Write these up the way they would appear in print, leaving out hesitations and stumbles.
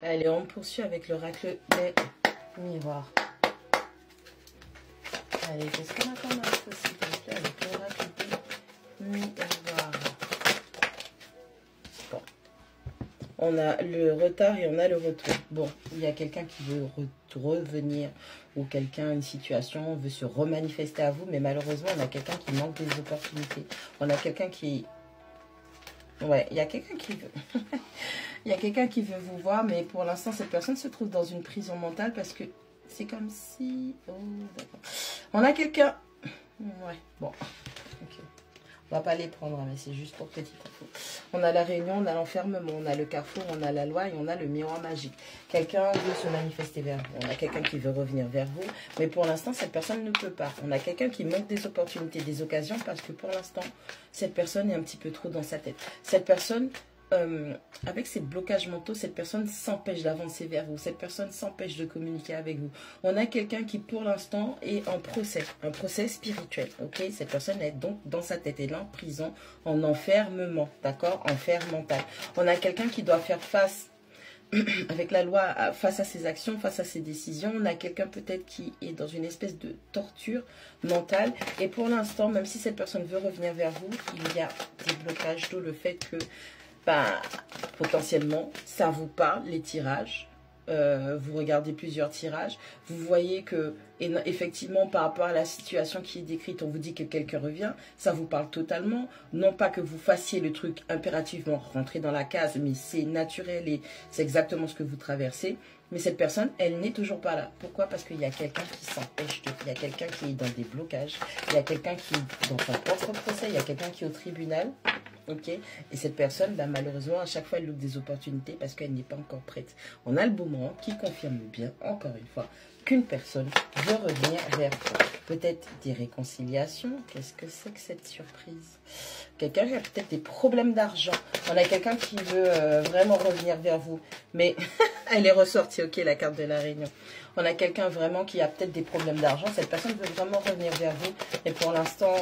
Allez, on poursuit avec l'oracle des miroirs. Allez, qu'est-ce qu'on a comme possibilité avec l'oracle des miroirs? Bon. On a le retard et on a le retour. Bon, il y a quelqu'un qui veut revenir ou quelqu'un, une situation, veut se remanifester à vous, mais malheureusement, on a quelqu'un qui manque des opportunités. On a quelqu'un qui... Ouais, il y a quelqu'un qui veut... Il y a quelqu'un qui veut vous voir, mais pour l'instant, cette personne se trouve dans une prison mentale parce que c'est comme si... Oh, d'accord. On a quelqu'un... Ouais, bon. Ok. On va pas les prendre, mais c'est juste pour petite info. On a la réunion, on a l'enfermement, on a le carrefour, on a la loi et on a le miroir magique. Quelqu'un veut se manifester vers vous. On a quelqu'un qui veut revenir vers vous, mais pour l'instant, cette personne ne peut pas. On a quelqu'un qui manque des opportunités, des occasions, parce que pour l'instant, cette personne est un petit peu trop dans sa tête. Cette personne... avec ces blocages mentaux, cette personne s'empêche d'avancer vers vous. Cette personne s'empêche de communiquer avec vous. On a quelqu'un qui, pour l'instant, est en procès. Un procès spirituel. Ok, cette personne est donc dans sa tête. Elle est en prison, en enfermement. D'accord, enfer mental. On a quelqu'un qui doit faire face avec la loi, face à ses actions, face à ses décisions. On a quelqu'un peut-être qui est dans une espèce de torture mentale. Et pour l'instant, même si cette personne veut revenir vers vous, il y a des blocages, d'où le fait que potentiellement, ça vous parle, les tirages. Vous regardez plusieurs tirages. Vous voyez que, effectivement, par rapport à la situation qui est décrite, on vous dit que quelqu'un revient. Ça vous parle totalement. Non pas que vous fassiez le truc impérativement rentrer dans la case, mais c'est naturel et c'est exactement ce que vous traversez. Mais cette personne, elle n'est toujours pas là. Pourquoi? Parce qu'il y a quelqu'un qui s'empêche de... Il y a quelqu'un qui est dans des blocages. Il y a quelqu'un qui est dans son propre procès. Il y a quelqu'un qui est au tribunal. Ok, et cette personne, bah, malheureusement, à chaque fois, elle loupe des opportunités parce qu'elle n'est pas encore prête. On a le boomerang qui confirme bien, encore une fois, qu'une personne veut revenir vers toi. Peut-être des réconciliations. Qu'est-ce que c'est que cette surprise? Quelqu'un qui a peut-être des problèmes d'argent. On a quelqu'un qui veut vraiment revenir vers vous. Mais elle est ressortie, ok, la carte de la réunion. On a quelqu'un vraiment qui a peut-être des problèmes d'argent. Cette personne veut vraiment revenir vers vous. Et pour l'instant...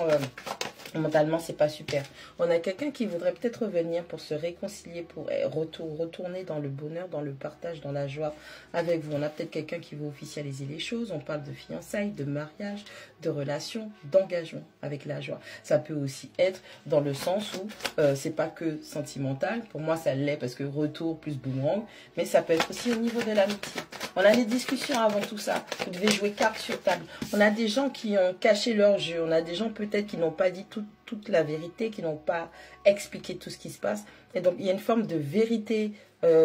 mentalement, c'est pas super. On a quelqu'un qui voudrait peut-être revenir pour se réconcilier, pour retourner dans le bonheur, dans le partage, dans la joie avec vous. On a peut-être quelqu'un qui veut officialiser les choses. On parle de fiançailles, de mariage, de relations, d'engagement avec la joie. Ça peut aussi être dans le sens où c'est pas que sentimental. Pour moi, ça l'est parce que retour plus boomerang. Mais ça peut être aussi au niveau de l'amitié. On a des discussions avant tout ça. Vous devez jouer carte sur table. On a des gens qui ont caché leur jeu. On a des gens peut-être qui n'ont pas dit toute la vérité, qui n'ont pas expliqué tout ce qui se passe. Et donc, il y a une forme de vérité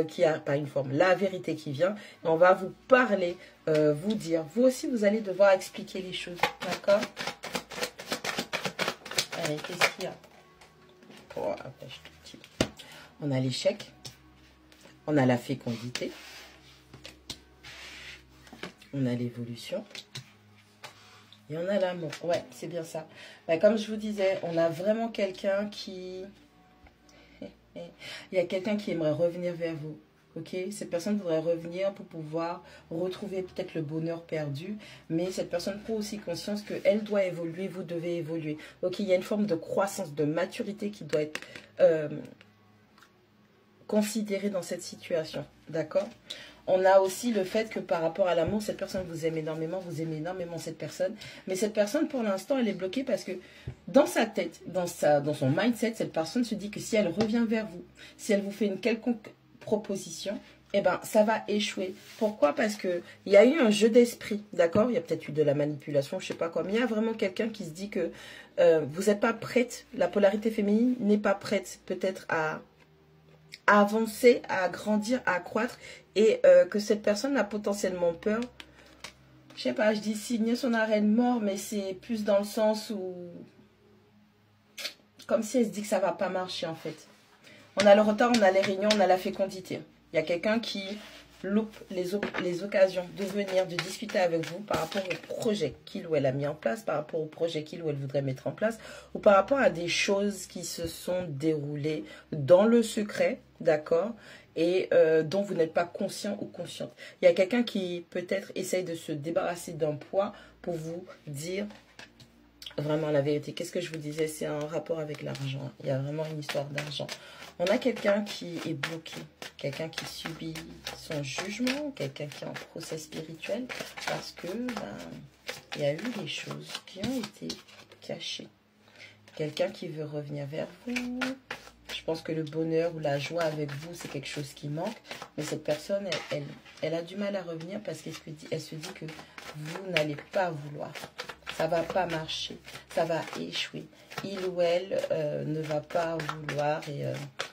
qui a, pas une forme, la vérité qui vient. Et on va vous parler, vous dire. Vous aussi, vous allez devoir expliquer les choses. D'accord? Allez, qu'est-ce qu'il y a? Oh, après, je suis tout petit. On a l'échec. On a la fécondité. On a l'évolution. Et on a l'amour. Ouais, c'est bien ça. Bah, comme je vous disais, on a vraiment quelqu'un qui... Il y a quelqu'un qui aimerait revenir vers vous. Ok, cette personne voudrait revenir pour pouvoir retrouver peut-être le bonheur perdu. Mais cette personne prend aussi conscience qu'elle doit évoluer, vous devez évoluer. Ok, il y a une forme de croissance, de maturité qui doit être considérée dans cette situation. D'accord ? On a aussi le fait que par rapport à l'amour, cette personne vous aime énormément, vous aimez énormément cette personne. Mais cette personne, pour l'instant, elle est bloquée parce que dans sa tête, dans son mindset, cette personne se dit que si elle revient vers vous, si elle vous fait une quelconque proposition, eh ben, ça va échouer. Pourquoi? Parce qu'il y a eu un jeu d'esprit, d'accord? Il y a peut-être eu de la manipulation, je ne sais pas quoi. Mais il y a vraiment quelqu'un qui se dit que vous n'êtes pas prête, la polarité féminine n'est pas prête peut-être à avancer, à grandir, à accroître, et que cette personne a potentiellement peur. Je sais pas, je dis signer son arrêt de mort, mais c'est plus dans le sens où... Comme si elle se dit que ça va pas marcher, en fait. On a le retard, on a les réunions, on a la fécondité. Il y a quelqu'un qui loupe les occasions de venir, de discuter avec vous par rapport au projet qu'il ou elle a mis en place, par rapport au projet qu'il ou elle voudrait mettre en place, ou par rapport à des choses qui se sont déroulées dans le secret, d'accord, et dont vous n'êtes pas conscient ou consciente. Il y a quelqu'un qui peut-être essaye de se débarrasser d'un poids pour vous dire vraiment la vérité. Qu'est-ce que je vous disais? C'est un rapport avec l'argent. Il y a vraiment une histoire d'argent. On a quelqu'un qui est bloqué, quelqu'un qui subit son jugement, quelqu'un qui est en procès spirituel parce que il y a eu des choses qui ont été cachées. Quelqu'un qui veut revenir vers vous. Je pense que le bonheur ou la joie avec vous, c'est quelque chose qui manque. Mais cette personne, elle a du mal à revenir parce qu'elle se dit que vous n'allez pas vouloir. Ça ne va pas marcher. Ça va échouer. Il ou elle ne va pas vouloir. Et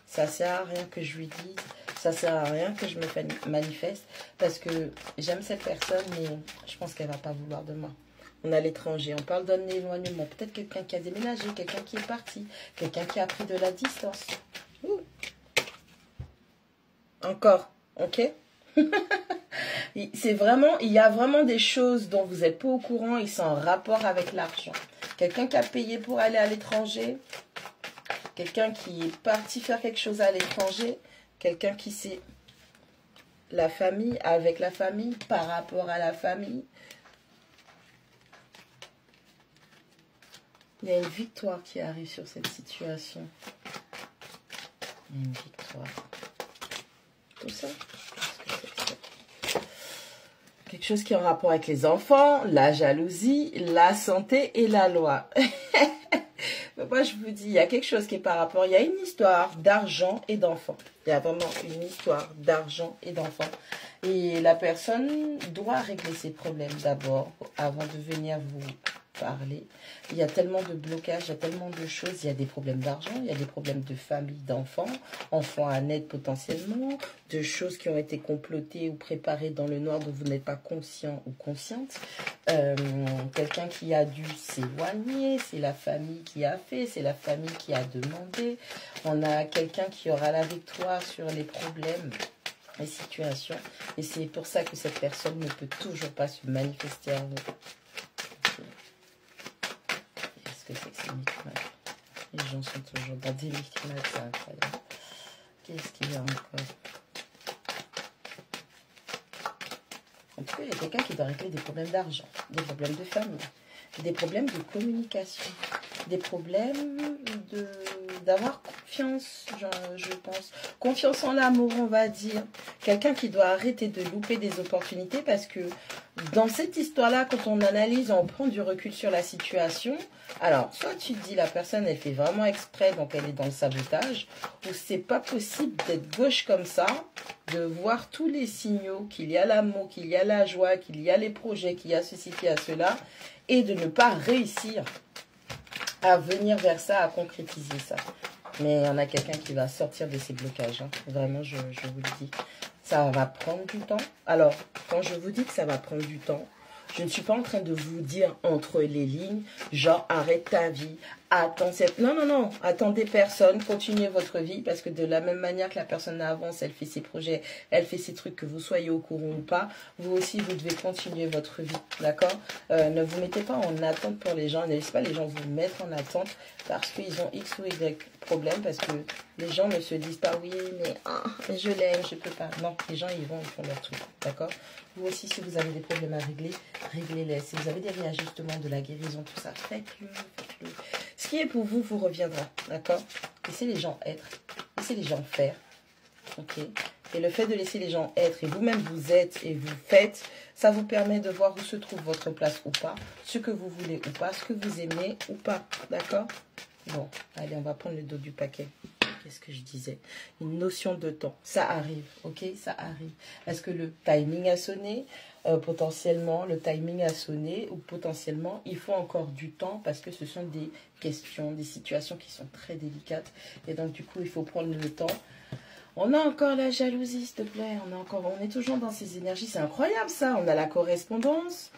ça ne sert à rien que je lui dise. Ça ne sert à rien que je me manifeste. Parce que j'aime cette personne, mais je pense qu'elle ne va pas vouloir de moi. On a l'étranger, on parle d'un éloignement. Peut-être quelqu'un qui a déménagé, quelqu'un qui est parti, quelqu'un qui a pris de la distance. Ouh. Encore, ok. C'est vraiment, il y a vraiment des choses dont vous n'êtes pas au courant, ils sont en rapport avec l'argent. Quelqu'un qui a payé pour aller à l'étranger, quelqu'un qui est parti faire quelque chose à l'étranger, quelqu'un qui sait la famille, avec la famille, par rapport à la famille. Il y a une victoire qui arrive sur cette situation. Il y a une victoire. Tout ça. Quelque chose qui est en rapport avec les enfants, la jalousie, la santé et la loi. Moi, je vous dis, il y a quelque chose qui est par rapport. Il y a une histoire d'argent et d'enfants. Il y a vraiment une histoire d'argent et d'enfants. Et la personne doit régler ses problèmes d'abord avant de venir vous parler. Il y a tellement de blocages, il y a tellement de choses. Il y a des problèmes d'argent, il y a des problèmes de famille, d'enfants, enfants à naître potentiellement, de choses qui ont été complotées ou préparées dans le noir dont vous n'êtes pas conscient ou consciente. Quelqu'un qui a dû s'éloigner, c'est la famille qui a fait, c'est la famille qui a demandé. On a quelqu'un qui aura la victoire sur les problèmes, les situations. Et c'est pour ça que cette personne ne peut toujours pas se manifester à vous. Qu'est-ce que c'est que ces micmacs? Les gens sont toujours dans des micmacs, c'est incroyable. Qu'est-ce qu'il y a encore? En tout cas, il y a quelqu'un qui doit régler des problèmes d'argent, des problèmes de famille, des problèmes de communication, des problèmes d'avoir confiance, je pense. Confiance en l'amour, on va dire. Quelqu'un qui doit arrêter de louper des opportunités parce que dans cette histoire-là, quand on analyse, on prend du recul sur la situation. Alors, soit tu te dis la personne, elle fait vraiment exprès, donc elle est dans le sabotage, ou c'est pas possible d'être gauche comme ça, de voir tous les signaux, qu'il y a l'amour, qu'il y a la joie, qu'il y a les projets, qu'il y a ceci, qu'il y a cela, et de ne pas réussir à venir vers ça, à concrétiser ça. Mais il y en a quelqu'un qui va sortir de ces blocages. Hein. Vraiment, je vous le dis. Ça va prendre du temps. Alors, quand je vous dis que ça va prendre du temps, je ne suis pas en train de vous dire entre les lignes, genre arrête ta vie, attends cette... Non, non, non, attendez personne, continuez votre vie, parce que de la même manière que la personne avance, elle fait ses projets, elle fait ses trucs, que vous soyez au courant ou pas, vous aussi, vous devez continuer votre vie, d'accord? Ne vous mettez pas en attente pour les gens, ne laissez pas les gens vous mettre en attente, parce qu'ils ont X ou Y problème, parce que les gens ne se disent pas, oui, mais je l'aime, je peux pas. Non, les gens, ils font leur truc, d'accord? Vous aussi, si vous avez des problèmes à régler, réglez-les. Si vous avez des réajustements, de la guérison, tout ça, faites-le, faites-le. Ce qui est pour vous, vous reviendra, d'accord? Laissez les gens être, laissez les gens faire, ok? Et le fait de laisser les gens être, et vous-même vous êtes et vous faites, ça vous permet de voir où se trouve votre place ou pas, ce que vous voulez ou pas, ce que vous aimez ou pas, d'accord? Bon, allez, on va prendre le dos du paquet. Qu'est-ce que je disais? Une notion de temps. Ça arrive, ok? Ça arrive. Est-ce que le timing a sonné? Potentiellement, le timing a sonné ou potentiellement, il faut encore du temps parce que ce sont des questions, des situations qui sont très délicates. Et donc, du coup, il faut prendre le temps. On a encore la jalousie, s'il te plaît. On est toujours dans ces énergies. C'est incroyable, ça. On a la correspondance.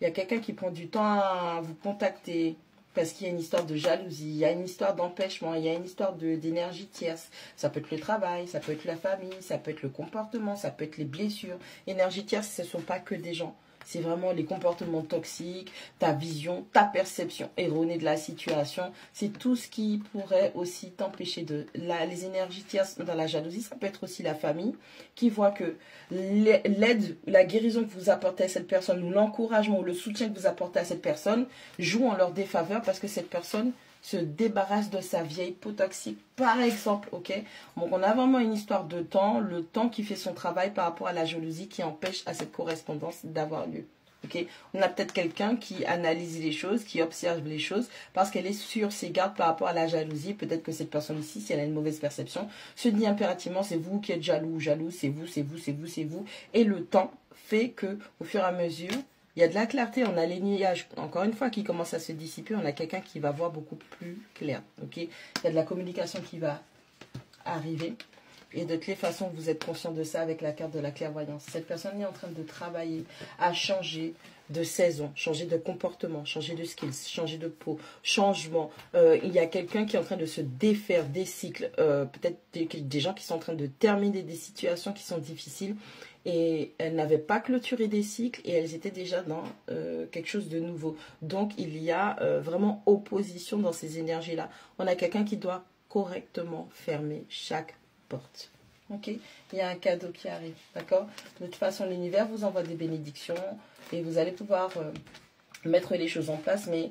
Il y a quelqu'un qui prend du temps à vous contacter. Parce qu'il y a une histoire de jalousie, il y a une histoire d'empêchement, il y a une histoire d'énergie tierce. Ça peut être le travail, ça peut être la famille, ça peut être le comportement, ça peut être les blessures. Énergie tierce, ce ne sont pas que des gens. C'est vraiment les comportements toxiques, ta vision, ta perception erronée de la situation. C'est tout ce qui pourrait aussi t'empêcher de... les énergies tierces dans la jalousie, ça peut être aussi la famille qui voit que l'aide, la guérison que vous apportez à cette personne, ou l'encouragement ou le soutien que vous apportez à cette personne joue en leur défaveur parce que cette personne se débarrasse de sa vieille peau toxique, par exemple, ok? Donc, on a vraiment une histoire de temps, le temps qui fait son travail par rapport à la jalousie qui empêche à cette correspondance d'avoir lieu. Okay. On a peut-être quelqu'un qui analyse les choses, qui observe les choses parce qu'elle est sur ses gardes par rapport à la jalousie. Peut-être que cette personne ici, si elle a une mauvaise perception, se dit impérativement c'est vous qui êtes jaloux ou jaloux, c'est vous, c'est vous, c'est vous, c'est vous. Et le temps fait que au fur et à mesure, il y a de la clarté, on a les nuages, encore une fois, qui commencent à se dissiper. On a quelqu'un qui va voir beaucoup plus clair. Okay. Il y a de la communication qui va arriver. Et de toutes les façons, vous êtes conscient de ça avec la carte de la clairvoyance. Cette personne est en train de travailler à changer de saison, changer de comportement, changer de skills, changer de peau, changement. Il y a quelqu'un qui est en train de se défaire des cycles, peut-être des gens qui sont en train de terminer des situations qui sont difficiles et elles n'avaient pas clôturé des cycles et elles étaient déjà dans quelque chose de nouveau. Donc, il y a vraiment opposition dans ces énergies-là. On a quelqu'un qui doit correctement fermer chaque porte. Ok, il y a un cadeau qui arrive, d'accord? De toute façon, l'univers vous envoie des bénédictions et vous allez pouvoir mettre les choses en place, mais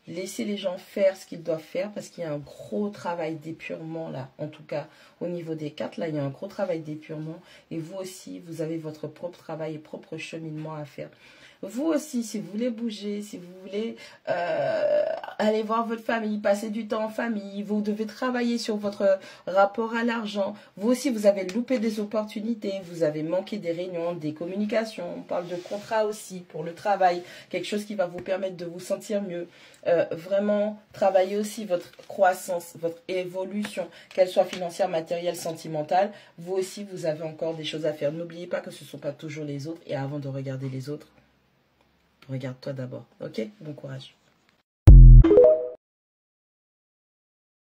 laissez les gens faire ce qu'ils doivent faire parce qu'il y a un gros travail d'épurement là, en tout cas au niveau des cartes, là il y a un gros travail d'épurement et vous aussi, vous avez votre propre travail et propre cheminement à faire. Vous aussi, si vous voulez bouger, si vous voulez aller voir votre famille, passer du temps en famille, vous devez travailler sur votre rapport à l'argent. Vous aussi, vous avez loupé des opportunités, vous avez manqué des réunions, des communications. On parle de contrat aussi pour le travail, quelque chose qui va vous permettre de vous sentir mieux. Vraiment, travailler aussi votre croissance, votre évolution, qu'elle soit financière, matérielle, sentimentale. Vous aussi, vous avez encore des choses à faire. N'oubliez pas que ce ne sont pas toujours les autres et avant de regarder les autres, regarde-toi d'abord, ok? Bon courage.